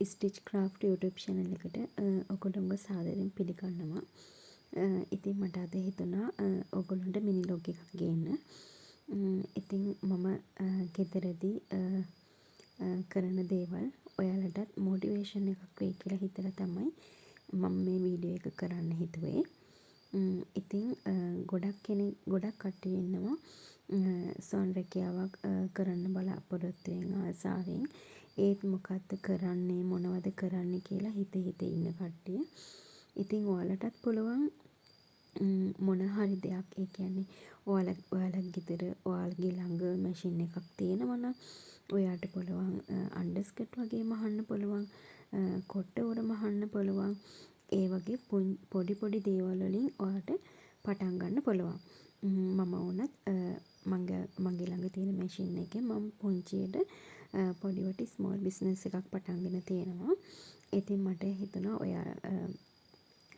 Stitch craft YouTube channel එකට ඔයගොල්ලෝව සාදරයෙන් පිළිගන්නවා. ඉතින් මට අද හිතුණා ඔයගොල්ලන්ට මිනි ලොග් එකක් ගේන්න. ඉතින් මම ගෙදරදී කරන දේවල් ඔයාලටත් මොටිවේෂන් එකක් වෙයි කියලා හිතලා තමයි මම මේ වීඩියෝ එක කරන්න හිතුවේ. ඉතින් ගොඩක් කට්ටිය ඉන්නවා සොන් රැකියාවක් කරන්න බලාපොරොත්තු වෙන ආසාවෙන්. ඒත් මොකද්ද කරන්නේ මොනවද කරන්නේ කියලා හිත ඉන්න කට්ටිය. ඉතින් ඔයාලටත් පුළුවන් මොන හරි දෙයක්, ඒ කියන්නේ ඔයාලා ගෙදර ඔයාලගේ ළඟ මැෂින් එකක් තියෙනවා නම් ඔයාට පුළුවන් අන්ඩර්ස්කර්ට් වගේ මහන්න පුළුවන්, කොට්ට උර මහන්න පුළුවන්. ඒ වගේ පොඩි දේවල් වලින් ඔයාට පටන් ගන්න පුළුවන්. මම වුණත් මගේ ළඟ තියෙන මැෂින් එකෙන් මම පුංචියට පොඩිවට ස්මෝල් බිස්නස් එකක් පටන්ගෙන තියෙනවා. ඉතින් මට හිතුණා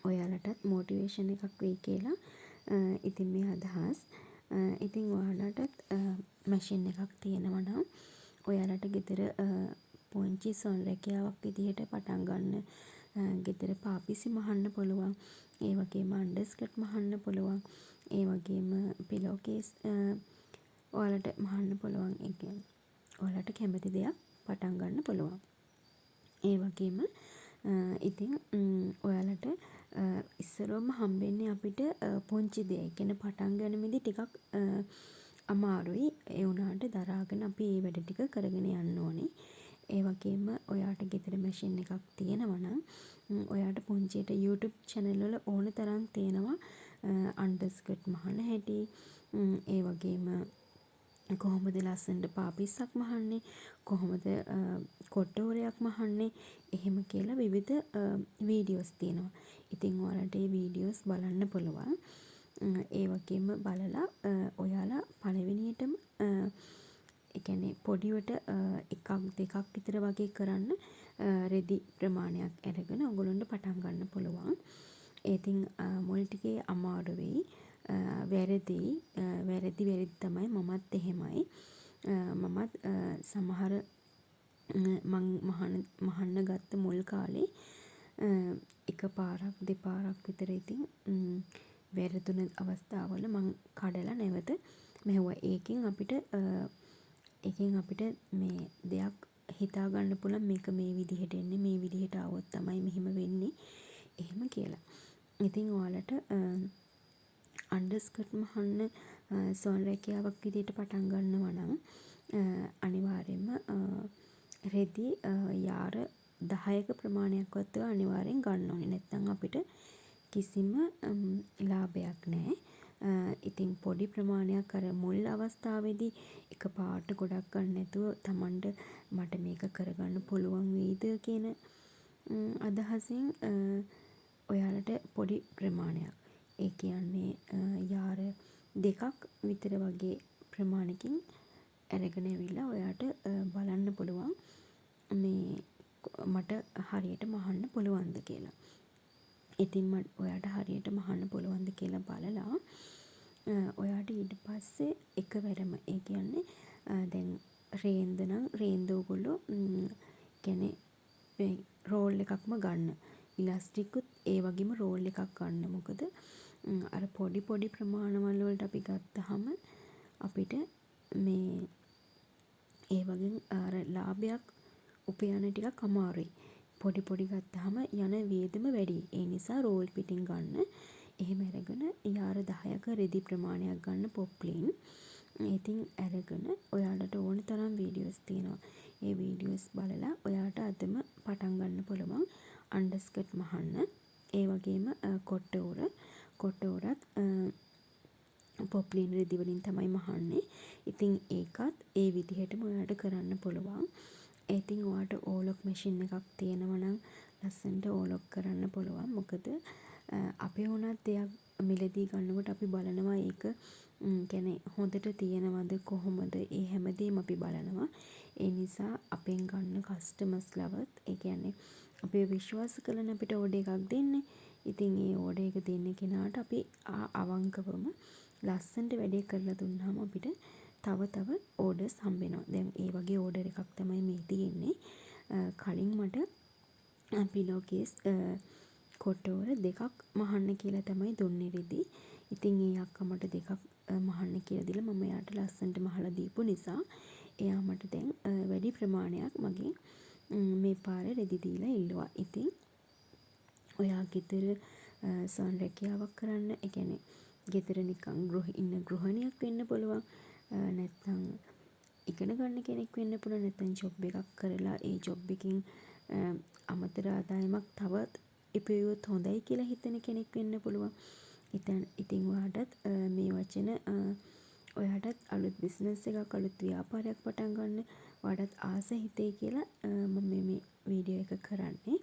ඔයාලටත් මොටිවේෂන් එකක් වෙයි කියලා. ඉතින් මේ අදහස්. ඉතින් ඔයාලටත් මැෂින් එකක් තියෙනවා නම් ඔයාලට ගෙදර පුංචි සොන් රැකියාවක් විදිහට පටන් ගන්න ගෙදර පාපිසි මහන්න පුළුවන්. ඒ වගේම අන්ඩර්ස්කර්ට් මහන්න පුළුවන්. ඒ වගේම පිලෝ කේස් ඔයාලට මහන්න පුළුවන්. ඒ කියන්නේ ඔයාලට කැමති දෙයක් පටන් ගන්න පුළුවන්. ඒ වගේම ඉතින් ඔයාලට ඉස්සරවම හම්බෙන්නේ අපිට පුංචි දෙයක්. කියන්නේ පටන් ගනිමිදි ටිකක් අමාරුයි. ඒ වුණාට දරාගෙන අපි මේ වැඩ ටික කරගෙන යන්න ඕනේ. ඒ වගේම ඔයාට ගෙදර මැෂින් එකක් තියෙනවා නම් ඔයාට පුංචියට YouTube channel වල ඕන තරම් තියෙනවා අන්ඩර්ස්කර්ට් මහන හැටි, ඒ වගේම කොහොමද ලස්සනට පාපිස්සක් මහන්නේ, කොහොමද කොට්ටෝරයක් මහන්නේ, එහෙම කියලා විවිධ වීඩියෝස් තියෙනවා. ඉතින් ඔයාලට මේ වීඩියෝස් බලන්න පුළුවන්. ඒ වගේම බලලා ඔයාලා පළවෙනියටම ඒ කියන්නේ පොඩිවට එකක් දෙකක් විතර වගේ කරන්න රෙදි ප්‍රමාණයක් අරගෙන ඔයගොල්ලන්ට පටන් ගන්න පුළුවන්. ඉතින් මුල් ටිකේ අමාරු වෙයි. වැරදි තමයි. මමත් එහෙමයි. මමත් සමහර මහන්න ගත්ත මුල් කාලේ එක පාරක් දෙපාරක් විතර ඉතින් වැරදුන අවස්ථාවල මං කඩලා නැවත මෙහෙවුවා. ඒකෙන් අපිට මේ දෙයක් හිතා ගන්න පුළුවන් මේක මේ විදිහට එන්නේ, මේ විදිහට ආවොත් තමයි මෙහෙම වෙන්නේ, එහෙම කියලා. ඉතින් ඔයාලට අන්ඩර්ස්කර්ට් මහන්න සොන් රැකියාවක් විදිහට පටන් ගන්නවා නම් අනිවාර්යයෙන්ම රෙදි යාර 10ක ප්‍රමාණයක්වත් අනිවාර්යෙන් ගන්න ඕනේ. නැත්නම් අපිට කිසිම ලාභයක් නැහැ. ඉතින් පොඩි ප්‍රමාණයක් අර මුල් අවස්ථාවේදී එකපාරට ගොඩක් ගන්න නැතුව Tamanට මට මේක කරගන්න පුළුවන් වෙයිද කියන අදහසින් ඔයාලට පොඩි ප්‍රමාණයක්, ඒ කියන්නේ යාර 2ක් විතර වගේ ප්‍රමාණකින් අරගෙන ඇවිල්ලා ඔයාට බලන්න පුළුවන් මේ මට හරියට මහන්න පුළුවන්ද කියලා. ඉතින් ඔයාට හරියට මහන්න පුළුවන්ද කියලා බලලා ඔයාට ඊට පස්සේ එකවරම, ඒ කියන්නේ දැන් රේන්ද නම් රේන්ද ඔයගොල්ලෝ කියන්නේ රෝල් එකක්ම ගන්න. ඉලාස්ටිකුත් ඒ වගේම රෝල් එකක් ගන්න. මොකද අර පොඩි ප්‍රමාණවල වලට අපි ගත්තාම අපිට මේ ඒ වගේ අර ලාභයක් උපයන ටිකක් අමාරුයි. පොඩි ගත්තාම යන වියදම වැඩි. ඒ නිසා රෝල් පිටින් ගන්න. එහෙම අරගෙන යාර 10ක රෙදි ප්‍රමාණයක් ගන්න පොප්ලින්. ඉතින් අරගෙන ඔයාලට ඕන තරම් වීඩියෝස් තියෙනවා. ඒ වීඩියෝස් බලලා ඔයාට අදම පටන් ගන්න පුළුවන් අන්ඩර්ස්කර්ට් මහන්න. ඒ වගේම කොට්ට උරත් පොප්ලින් රෙදි වලින් තමයි මහන්නේ. ඉතින් ඒකත් ඒ විදිහටම ඔයාලට කරන්න පුළුවන්. ඉතින් ඔයාට ඕලොක් මැෂින් එකක් තියෙනවා නම් ලස්සනට ඕලොක් කරන්න පුළුවන්. මොකද අපි වුණත් දෙයක් මිලදී ගන්නකොට අපි බලනවා ඒක කියන්නේ හොඳට තියෙනවද කොහොමද, ඒ හැමදේම අපි බලනවා. ඒ නිසා අපෙන් ගන්න කස්ටමර්ස්ලවත්, ඒ කියන්නේ අපි විශ්වාස කරන අපිට ඕඩර් එකක් දෙන්නේ. ඉතින් ඒ ඕඩර් එක දෙන්න කෙනාට අපි අවංකවම ලස්සනට වැඩේ කරලා දුන්නාම අපිට තව ඕඩර්ස් හම්බ වෙනවා. දැන් ඒ වගේ ඕඩර් එකක් තමයි මේ තියෙන්නේ. කලින් මට පිලෝ කේස් කොට්ටෝර 2ක් මහන්න කියලා තමයි දුන්නේ රිදී. ඉතින් ඒ අක්කා මට 2ක් මහන්න කියලා දීලා මම එයාට ලස්සනට මහලා දීපු නිසා එයා මට දැන් වැඩි ප්‍රමාණයක් මගෙන් මේ පාරේ රෙදි දීලා ඉල්ලුවා. ඉතින් ඔයා ගෙදර සොන් රැකියාවක් කරන්න, ඒ කියන්නේ ගෙදර නිකන් ඉන්න ගෘහණියක් වෙන්න පුළුවන්. නැත්නම් ඉගෙන ගන්න කෙනෙක් වෙන්න පුළුවන්. නැත්නම් ජොබ් එකක් කරලා ඒ ජොබ් එකකින් අමතර ආදායමක් තවත් ඉපයුවොත් හොඳයි කියලා හිතන කෙනෙක් වෙන්න පුළුවන්. ඉතින් ඔයාටත් මේ වචන ඔයාටත් අලුත් බිස්නස් එකක්, අලුත් ව්‍යාපාරයක් පටන් ගන්න ඔයාටත් ආස හිතේ කියලා මම මේ වීඩියෝ එක කරන්නේ.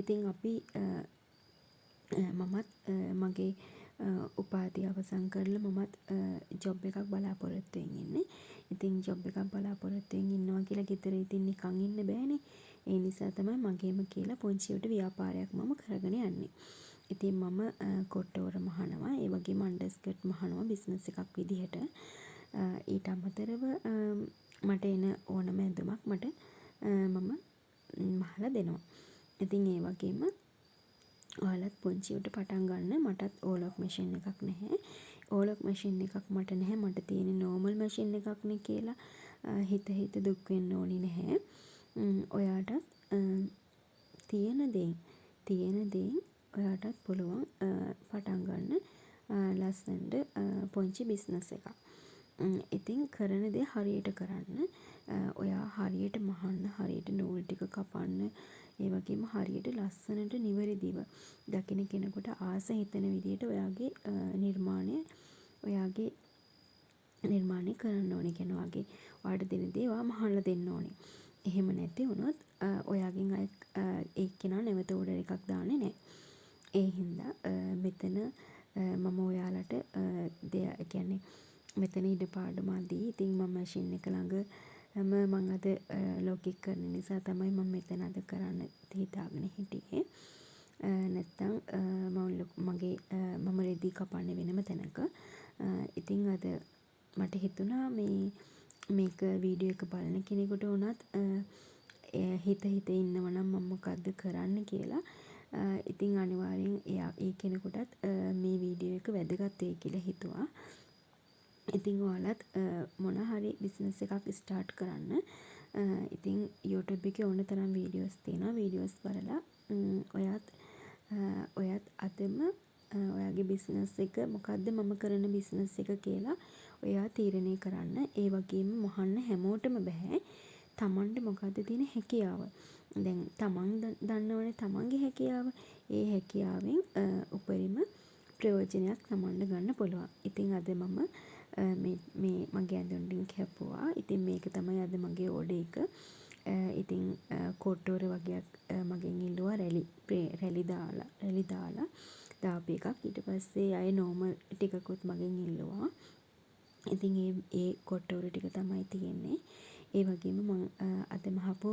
ඉතින් අපි මමත් මගේ උපාධිය අවසන් කරලා මමත් ජොබ් එකක් බලාපොරොත්තුවෙන් ඉන්නේ. ඉතින් ජොබ් එකක් බලාපොරොත්තුවෙන් ඉන්නවා කියලා ගෙදර ඉතින් නිකන් ඉන්න බෑනේ. ඒ නිසා තමයි මගේම කියලා පුංචියට ව්‍යාපාරයක් මම කරගෙන යන්නේ. ඉතින් මම කොට්ටෝර මහනවා, ඒ වගේම අන්ඩර්ස්කර්ට් මහනවා බිස්නස් එකක් විදිහට. ඊට අමතරව මට එන ඕනම ඇඳුමක් මට මම මහලා දෙනවා. ඉතින් ඒ වගේම ඔයාලත් පුංචියට පටන් ගන්න. මටත් ඕලොක් මැෂින් එකක් නැහැ. ඕලොක් මැෂින් එකක් මට නැහැ. මට තියෙන්නේ නෝමල් මැෂින් එකක්නේ කියලා හිත දුක් වෙන්න ඕනි නැහැ. ඔයාටත් තියෙන දේෙන් ඔයාටත් පුළුවන් පටන් ගන්න ලස්සනට පුංචි බිස්නස් එකක්. ඉතින් කරන දේ හරියට කරන්න. ඔයා හරියට මහන්න, හරියට නූල් ටික කපන්න, ඒ වගේම හරියට ලස්සනට නිවැරදිව දකින කෙනෙකුට ආස හිතෙන විදිහට ඔයාගේ නිර්මාණය කරන්න ඕනේ. කියන්නේ ඔයාට දෙන දේ ඔයා මහන්න දෙන්න ඕනේ. එහෙම නැති වුණොත් ඔයාගෙන් ඒ කෙනා නැවත ඕඩර් එකක් දාන්නේ නැහැ. ඒ හින්දා මෙතන මම ඔයාලට කියන්නේ මෙතන ඉඩපාඩුමක් දී. ඉතින් මම මැෂින් එක ළඟ මම අද ලොගින් කරන නිසා තමයි මම මෙතන අද කරන්න හිතාගෙන හිටියේ. නැත්තම් මම රෙදි කපන්නේ වෙනම තැනක. ඉතින් අද මට හිතුණා මේක වීඩියෝ එක බලන කෙනෙකුට උනත් හිත ඉන්නවනම් මම මොකද්ද කරන්න කියලා. ඉතින් අනිවාර්යෙන් ඒ කෙනෙකුටත් මේ වීඩියෝ එක වැදගත් වෙයි කියලා හිතුවා. ඉතින් ඔයාලත් මොන හරි බිස්නස් එකක් ස්ටාර්ට් කරන්න. ඉතින් YouTube එකේ ඕන තරම් වීඩියෝස් තියෙනවා. වීඩියෝස් බලලා ඔයත් අදම ඔයාගේ බිස්නස් එක මොකද්ද මම කරන බිස්නස් එක කියලා ඔයා තීරණය කරන්න. ඒ වගේම මහන්න හැමෝටම බෑ. තමන්ට මොකද්ද තියෙන හැකියාව. දැන් තමන් දන්නවනේ තමන්ගේ හැකියාව. ඒ හැකියාවෙන් උපරිම ප්‍රයෝජනයක් තමන්ට ගන්න පුළුවන්. ඉතින් අද මම මේ මගේ ඇඳුම් ටික කැපුවා. ඉතින් මේක තමයි අද මගේ ඕඩර් එක. ඉතින් කොට්ටෝර වගේක් මගෙන් ඉල්ලුවා රැලි දාලා දාපු එකක්. ඊට පස්සේ අය නෝමල් ටිකකුත් මගෙන් ඉල්ලුවා. ඉතින් ඒ කොට්ටෝර ටික තමයි තියෙන්නේ. ඒ වගේම මම අද මහපු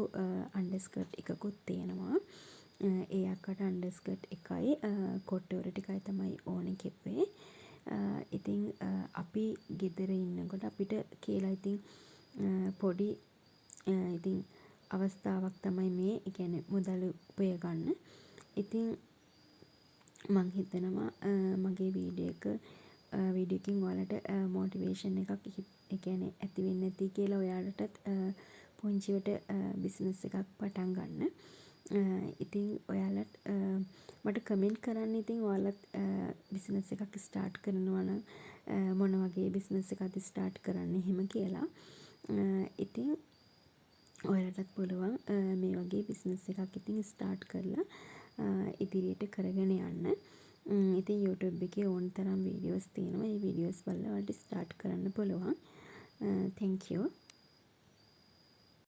අන්ඩර්ස්කර්ට් එකකුත් තියෙනවා. ඒ අක්කට අන්ඩර්ස්කර්ට් එකයි කොට්ටෝර ටිකයි තමයි ඕනේ කෙප්පේ. ඉතින් අපි ගෙදර ඉන්නකොට අපිට කියලා ඉතින් පොඩි ඉතින් අවස්ථාවක් තමයි මේ. ඒ කියන්නේ මුදල් උපය ගන්න. ඉතින් මං හිතනවා මගේ වීඩියෝ එකකින් ඔයාලට මොටිවේෂන් එකක් ඒ කියන්නේ ඇති වෙන්නේ නැති කියලා ඔයාලටත් පුංචිවට බිස්නස් එකක් පටන් ගන්න. ඉතින් ඔයාලට මට කමෙන්ට් කරන්න. ඉතින් ඔයාලත් බිස්නස් එකක් ස්ටාර්ට් කරනවා නම් මොන වගේ බිස්නස් එකක්ද ස්ටාර්ට් කරන්න එහෙම කියලා. ඉතින් ඔයාලටත් පුළුවන් මේ වගේ බිස්නස් එකක් ඉතින් ස්ටාර්ට් කරලා ඉදිරියට කරගෙන යන්න. ඉතින් YouTube එකේ ඕන තරම් වීඩියෝස් තියෙනවා. ඒ වීඩියෝස් බලලා ඔයාලට ස්ටාර්ට් කරන්න පුළුවන්. Thank you.